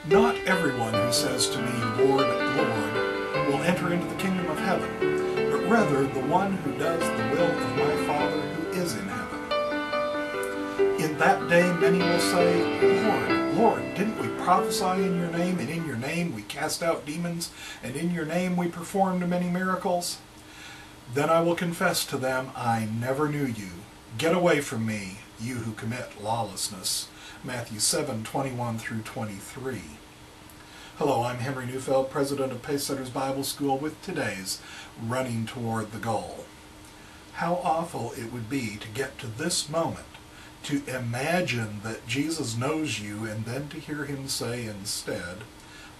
Not everyone who says to me, Lord, Lord, will enter into the kingdom of heaven, but rather the one who does the will of my Father who is in heaven. In that day many will say, Lord, Lord, didn't we prophesy in your name, and in your name we cast out demons, and in your name we performed many miracles? Then I will confess to them, I never knew you. Get away from me, you who commit lawlessness. Matthew 7:21 through 23. Hello, I'm Henry Neufeld, president of Pacesetters Bible School, with today's Running Toward the Goal. How awful it would be to get to this moment, to imagine that Jesus knows you, and then to hear him say instead,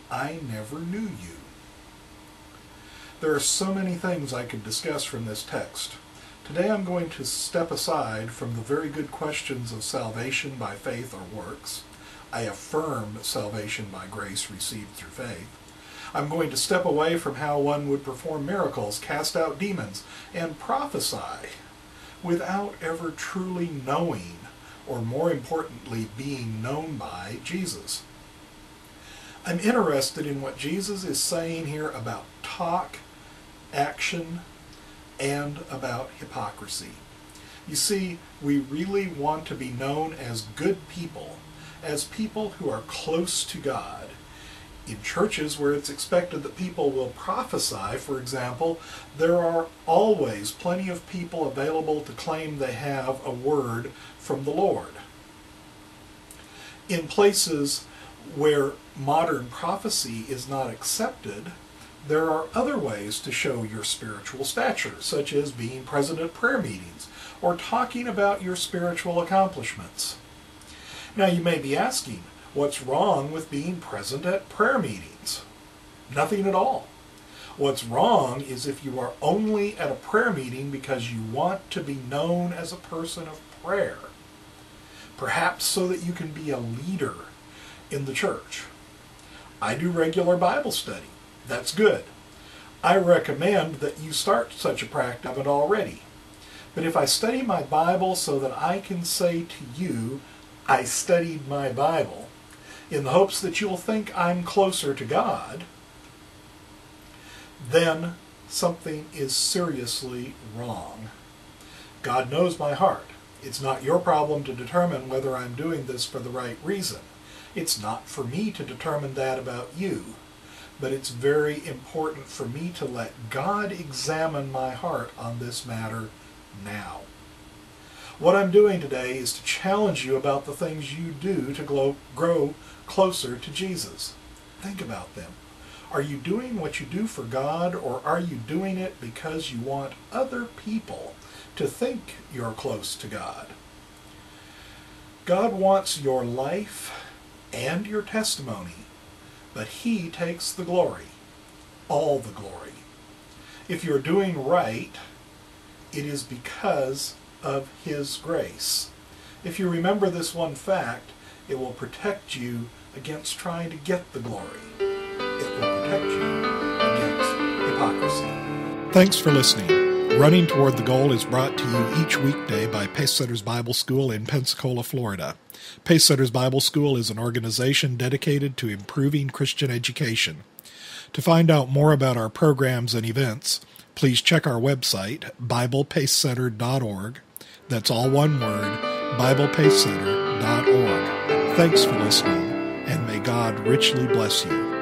I never knew you. There are so many things I could discuss from this text. Today I'm going to step aside from the very good questions of salvation by faith or works. I affirm salvation by grace received through faith. I'm going to step away from how one would perform miracles, cast out demons, and prophesy without ever truly knowing, or more importantly, being known by Jesus. I'm interested in what Jesus is saying here about talk, action, and about hypocrisy. You see, we really want to be known as good people, as people who are close to God. In churches where it's expected that people will prophesy, for example, there are always plenty of people available to claim they have a word from the Lord. In places where modern prophecy is not accepted, there are other ways to show your spiritual stature, such as being present at prayer meetings or talking about your spiritual accomplishments. Now you may be asking, what's wrong with being present at prayer meetings? Nothing at all. What's wrong is if you are only at a prayer meeting because you want to be known as a person of prayer, perhaps so that you can be a leader in the church. I do regular Bible study. That's good. I recommend that you start such a practice of it already. But if I study my Bible so that I can say to you, I studied my Bible, in the hopes that you'll think I'm closer to God, then something is seriously wrong. God knows my heart. It's not your problem to determine whether I'm doing this for the right reason. It's not for me to determine that about you. But it's very important for me to let God examine my heart on this matter now. What I'm doing today is to challenge you about the things you do to grow closer to Jesus. Think about them. Are you doing what you do for God, or are you doing it because you want other people to think you're close to God? God wants your life and your testimony, but he takes the glory, all the glory. If you're doing right, it is because of his grace. If you remember this one fact, it will protect you against trying to get the glory. It will protect you against hypocrisy. Thanks for listening. Running Toward the Goal is brought to you each weekday by Pacesetters Bible School in Pensacola, Florida. Pacesetters Bible School is an organization dedicated to improving Christian education. To find out more about our programs and events, please check our website, BiblePaceCenter.org. That's all one word, BiblePaceCenter.org. Thanks for listening, and may God richly bless you.